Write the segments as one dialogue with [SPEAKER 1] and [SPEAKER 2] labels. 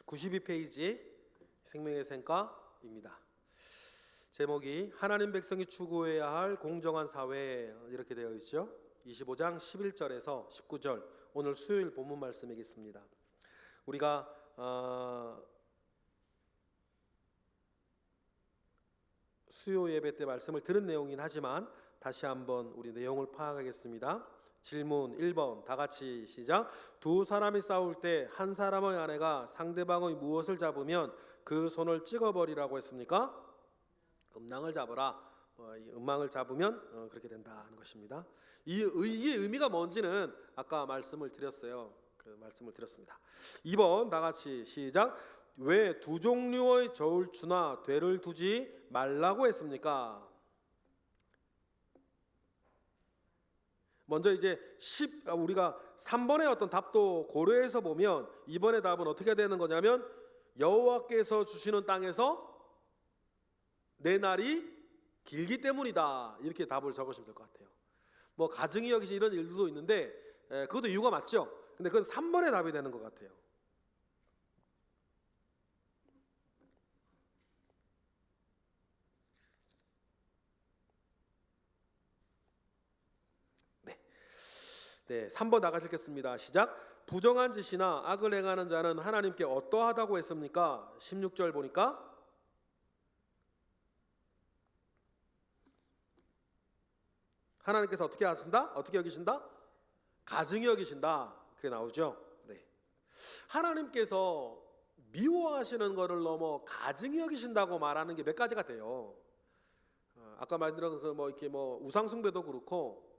[SPEAKER 1] 92페이지 생명의 샘과입니다. 제목이 하나님 백성이 추구해야 할 공정한 사회 이렇게 되어 있죠. 25장 11절에서 19절 오늘 수요일 본문 말씀이겠습니다. 우리가 수요 예배 때 말씀을 들은 내용이긴 하지만 다시 한번 우리 내용을 파악하겠습니다. 질문 1번 다 같이 시작. 두 사람이 싸울 때 한 사람의 아내가 상대방의 무엇을 잡으면 그 손을 찍어버리라고 했습니까? 음낭을 잡으라. 음낭을 잡으면 그렇게 된다는 것입니다. 이게 의미가 뭔지는 아까 말씀을 드렸어요. 말씀을 드렸습니다. 2번 다 같이 시작. 왜 두 종류의 저울추나 되를 두지 말라고 했습니까? 먼저 이제 우리가 3번의 어떤 답도 고려해서 보면 이번의 답은 어떻게 되는 거냐면 여호와께서 주시는 땅에서 내 날이 길기 때문이다, 이렇게 답을 적으시면 될 것 같아요. 뭐 가증이 여기시 이런 일들도 있는데 그것도 이유가 맞죠. 근데 그건 3번의 답이 되는 것 같아요. 네, 3번 나가시 읽겠습니다. 시작. 부정한 짓이나 악을 행하는 자는 하나님께 어떠하다고 했습니까? 16절 보니까 하나님께서 어떻게 하신다? 어떻게 여기신다? 가증히 여기신다, 그게 나오죠. 네. 하나님께서 미워하시는 것을 넘어 가증히 여기신다고 말하는 게 몇 가지가 돼요. 아까 말씀드린 이렇게 우상 숭배도 그렇고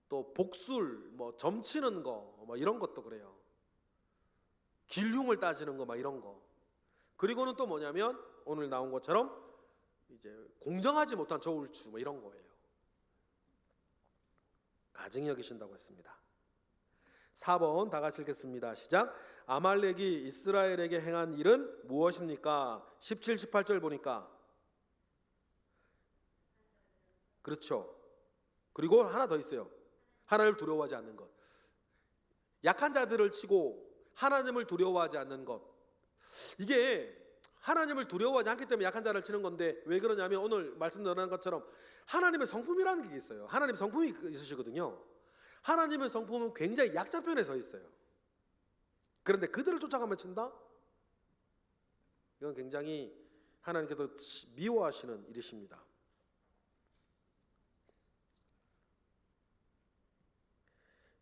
[SPEAKER 1] 또 복술, 점치는 거, 이런 것도 그래요. 길흉을 따지는 거, 이런 거. 그리고는 또 뭐냐면 오늘 나온 것처럼 이제 공정하지 못한 저울추, 이런 거예요. 가증히 여기신다고 했습니다. 4번 다 같이 읽겠습니다. 시작. 아말렉이 이스라엘에게 행한 일은 무엇입니까? 17, 18절 보니까 그렇죠. 그리고 하나 더 있어요. 하나님을 두려워하지 않는 것. 약한 자들을 치고 하나님을 두려워하지 않는 것. 이게 하나님을 두려워하지 않기 때문에 약한 자를 치는 건데, 왜 그러냐면 오늘 말씀드린 것처럼 하나님의 성품이라는 게 있어요. 하나님의 성품이 있으시거든요. 하나님의 성품은 굉장히 약자편에 서 있어요. 그런데 그들을 쫓아가면 친다? 이건 굉장히 하나님께서 미워하시는 일이십니다.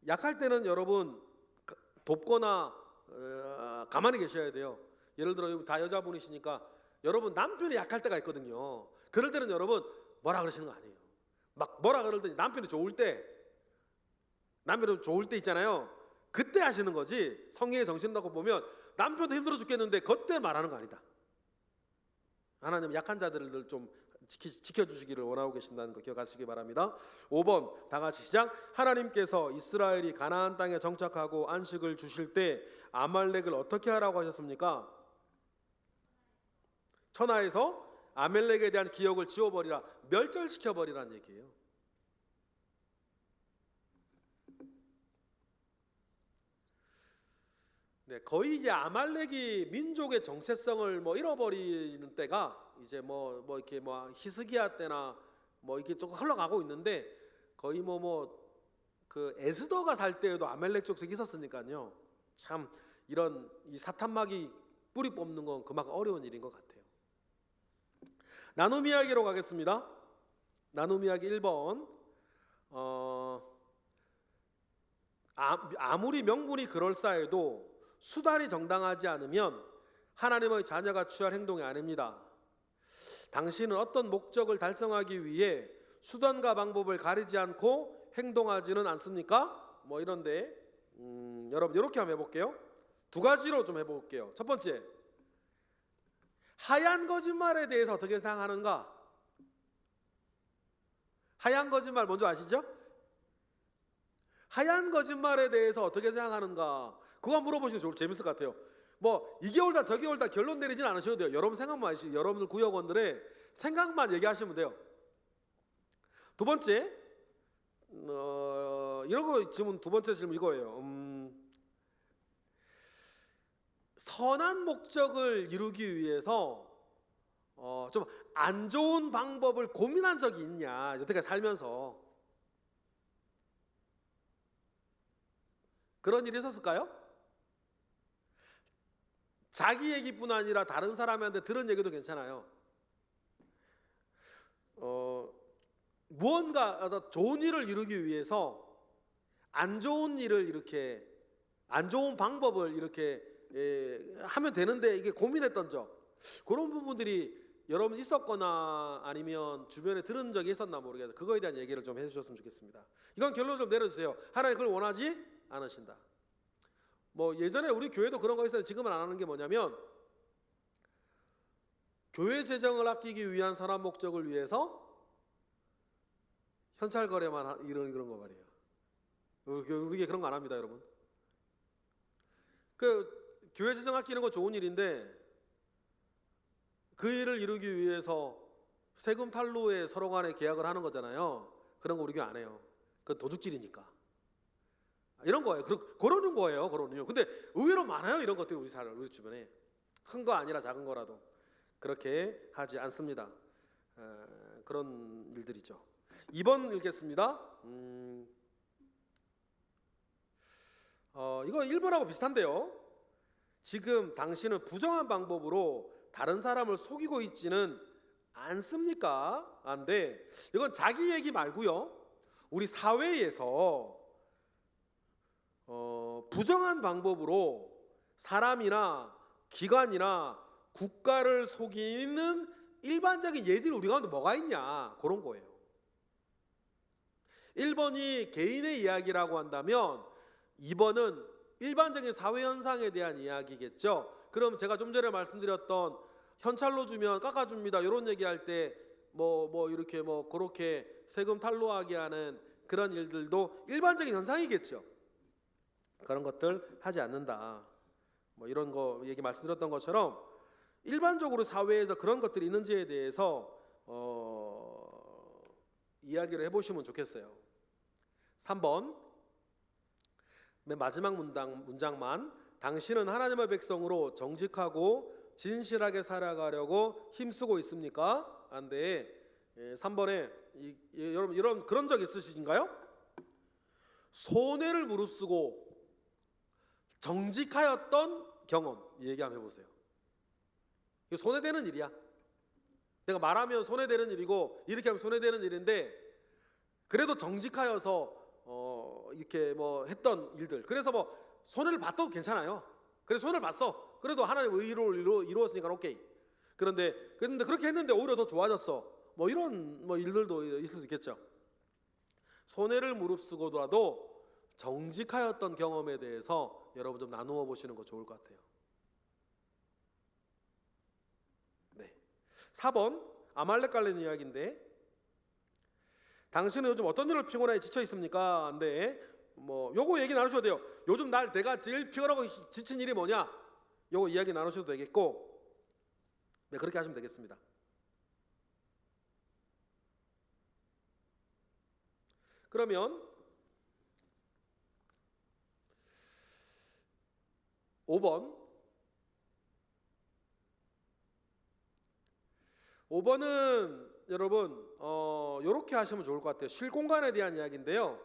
[SPEAKER 1] 약할 때는 여러분 돕거나 가만히 계셔야 돼요. 예를 들어 다 여자분이시니까 여러분 남편이 약할 때가 있거든요. 그럴 때는 여러분 뭐라 그러시는 거 아니에요. 막 뭐라 그럴 때 남편이 좋을 때 있잖아요. 그때 하시는 거지. 성의의 정신이라고 보면 남편도 힘들어 죽겠는데 그때 말하는 거 아니다. 하나님 약한 자들을 좀 지켜주시기를 원하고 계신다는 거 기억하시기 바랍니다. 5번 다 같이 시작. 하나님께서 이스라엘이 가나안 땅에 정착하고 안식을 주실 때 아말렉을 어떻게 하라고 하셨습니까? 천하에서 아말렉에 대한 기억을 지워버리라, 멸절시켜버리라는 얘기예요. 네, 거의 이제 아말렉이 민족의 정체성을 잃어버리는 때가 이제 이렇게 히스기야 때나 이렇게 조금 흘러가고 있는데, 거의 그 에스더가 살 때에도 아말렉 족속이 있었으니까요. 참 이런 이 사탄막이 뿌리 뽑는 건 그만큼 어려운 일인 것 같아요. 나눔 이야기로 가겠습니다. 나눔 이야기 1번. 아무리 명분이 그럴싸해도 수단이 정당하지 않으면 하나님의 자녀가 취할 행동이 아닙니다. 당신은 어떤 목적을 달성하기 위해 수단과 방법을 가리지 않고 행동하지는 않습니까? 이런데 여러분 이렇게 한번 해볼게요. 두 가지로 좀 해볼게요. 첫 번째, 하얀 거짓말에 대해서 어떻게 생각하는가? 하얀 거짓말 뭔지 아시죠? 하얀 거짓말에 대해서 어떻게 생각하는가? 그거 물어보시면 재밌을 것 같아요. 이게 옳다 저게 옳다 결론 내리진 않으셔도 돼요. 여러분 생각만 하시고 여러분들 구역원들의 생각만 얘기하시면 돼요. 두 번째, 이런 거 질문, 두 번째 질문 이거예요. 선한 목적을 이루기 위해서 좀 안 좋은 방법을 고민한 적이 있냐, 여태까지 살면서. 그런 일이 있었을까요? 자기 얘기뿐 아니라 다른 사람한테 들은 얘기도 괜찮아요. 무언가 좋은 일을 이루기 위해서 안 좋은 일을 이렇게, 안 좋은 방법을 이렇게 하면 되는데 이게 고민했던 적, 그런 부분들이 여러분 있었거나 아니면 주변에 들은 적이 있었나 모르겠어요. 그거에 대한 얘기를 좀 해주셨으면 좋겠습니다. 이건 결론 좀 내려주세요. 하나님 그걸 원하지 않으신다. 뭐 예전에 우리 교회도 그런 거 있었는데 지금은 안 하는 게 뭐냐면, 교회 재정을 아끼기 위한 선한 목적을 위해서 현찰 거래만 이런 거 말이에요. 우리 그런 거 안 합니다, 여러분. 그 교회 재정 아끼는 거 좋은 일인데 그 일을 이루기 위해서 세금 탈루에 서로 간에 계약을 하는 거잖아요. 그런 거 우리 교회 안 해요. 그건 도둑질이니까. 이런 거예요. 그러는 거예요. 그러는요. 근데 의외로 많아요. 이런 것들이 우리 주변에. 큰 거 아니라 작은 거라도 그렇게 하지 않습니다. 그런 일들이죠. 2번 읽겠습니다. 이거 1번하고 비슷한데요. 지금 당신은 부정한 방법으로 다른 사람을 속이고 있지는 않습니까? 안돼. 이건 자기 얘기 말고요. 우리 사회에서 부정한 방법으로 사람이나 기관이나 국가를 속이는 일반적인 예들이 우리 가운데 뭐가 있냐, 그런 거예요. 1번이 개인의 이야기라고 한다면 2번은 일반적인 사회 현상에 대한 이야기겠죠. 그럼 제가 좀 전에 말씀드렸던 현찰로 주면 깎아줍니다, 이런 얘기할 때 이렇게 그렇게 세금 탈루하게 하는 그런 일들도 일반적인 현상이겠죠. 그런 것들 하지 않는다. 이런 거 얘기 말씀드렸던 것처럼 일반적으로 사회에서 그런 것들이 있는지에 대해서 이야기를 해보시면 좋겠어요. 3번 맨 마지막 문장만, 당신은 하나님의 백성으로 정직하고 진실하게 살아가려고 힘쓰고 있습니까? 안 돼. 3번에 여러분 이런 그런 적 있으신가요? 손해를 무릅쓰고 정직하였던 경험 얘기 한번 해보세요. 이게 손해되는 일이야. 내가 말하면 손해되는 일이고 이렇게 하면 손해되는 일인데, 그래도 정직하여서 이렇게 했던 일들, 그래서 손해를 봤도 괜찮아요. 그래 손해를 봤어. 그래도 하나님의 의로 이루었으니까 오케이. 그런데 그렇게 했는데 오히려 더 좋아졌어. 이런 일들도 있을 수 있겠죠. 손해를 무릅쓰고라도 정직하였던 경험에 대해서 여러분 좀 나누어 보시는 거 좋을 것 같아요. 네. 4번 아말렉 관련 이야기인데, 당신은 요즘 어떤 일로 피곤하게 지쳐 있습니까? 근데 요거 얘기 나누셔도 돼요. 요즘 내가 제일 피곤하고 지친 일이 뭐냐? 요거 이야기 나누셔도 되겠고, 네, 그렇게 하시면 되겠습니다. 그러면 5번은 여러분 이렇게 하시면 좋을 것 같아요. 쉴 공간에 대한 이야기인데요.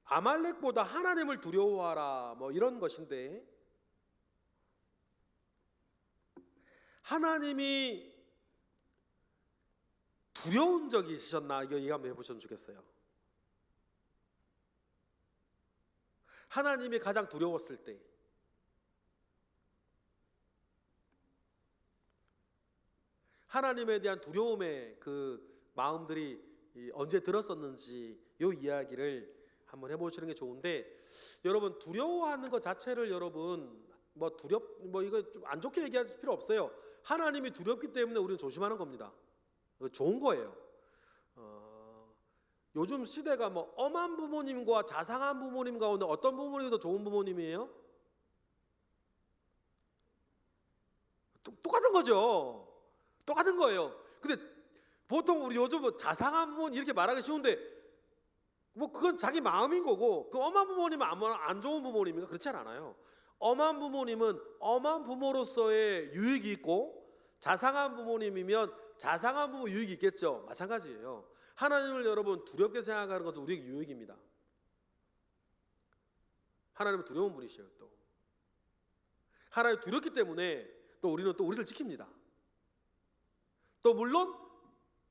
[SPEAKER 1] 아말렉보다 하나님을 두려워하라, 이런 것인데, 하나님이 두려운 적이 있으셨나? 이거 얘기 한번 해보셨으면 좋겠어요. 하나님이 가장 두려웠을 때, 하나님에 대한 두려움의 그 마음들이 언제 들었었는지 이 이야기를 한번 해보시는 게 좋은데, 여러분 두려워하는 것 자체를 여러분 이거 좀 안 좋게 얘기할 필요 없어요. 하나님이 두렵기 때문에 우리는 조심하는 겁니다. 좋은 거예요. 요즘 시대가 엄한 부모님과 자상한 부모님 가운데 어떤 부모님이 더 좋은 부모님이에요? 똑같은 거죠. 똑같은 거예요. 근데 보통 우리 요즘 자상한 부모님 이렇게 말하기 쉬운데, 뭐 그건 자기 마음인 거고, 그 엄한 부모님은 안 좋은 부모님인가? 그렇지 않아요. 엄한 부모님은 엄한 부모로서의 유익이 있고, 자상한 부모님이면 자상한 부모 유익이 있겠죠. 마찬가지예요. 하나님을 여러분 두렵게 생각하는 것도 우리에게 유익입니다. 하나님은 두려운 분이시에요. 또 하나님 두렵기 때문에 또 우리는 또 우리를 지킵니다. 또 물론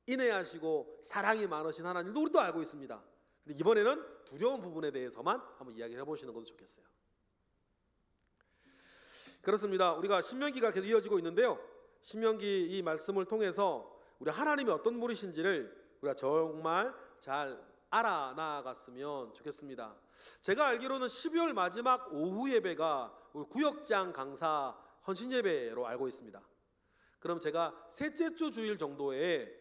[SPEAKER 1] 인애하시고 사랑이 많으신 하나님도 우리도 알고 있습니다. 근데 이번에는 두려운 부분에 대해서만 한번 이야기를 해보시는 것도 좋겠어요. 그렇습니다. 우리가 신명기가 계속 이어지고 있는데요, 신명기 이 말씀을 통해서 우리 하나님이 어떤 분이신지를 우리가 정말 잘 알아나갔으면 좋겠습니다. 제가 알기로는 12월 마지막 오후 예배가 우리 구역장 강사 헌신 예배로 알고 있습니다. 그럼 제가 셋째 주 주일 정도에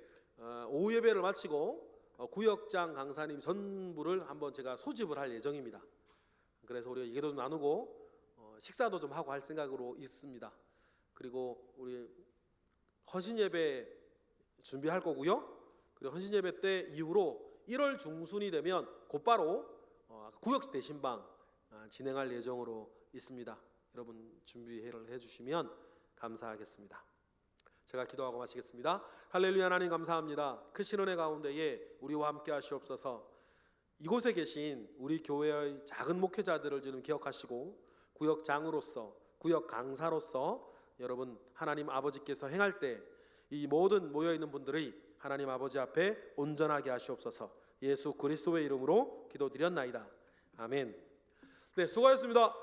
[SPEAKER 1] 오후 예배를 마치고 구역장 강사님 전부를 한번 제가 소집을 할 예정입니다. 그래서 우리가 얘기도 나누고 식사도 좀 하고 할 생각으로 있습니다. 그리고 우리 헌신 예배 준비할 거고요. 그리고 헌신 예배 때 이후로 1월 중순이 되면 곧바로 구역 대신방 진행할 예정으로 있습니다. 여러분 준비를 해주시면 감사하겠습니다. 제가 기도하고 마치겠습니다. 할렐루야. 하나님 감사합니다. 크신 은혜 가운데에 우리와 함께 하시옵소서. 이곳에 계신 우리 교회의 작은 목회자들을 주님 기억하시고, 구역장으로서 구역 강사로서 여러분 하나님 아버지께서 행할 때 이 모든 모여있는 분들이 하나님 아버지 앞에 온전하게 하시옵소서. 예수 그리스도의 이름으로 기도드렸나이다. 아멘. 네, 수고하셨습니다.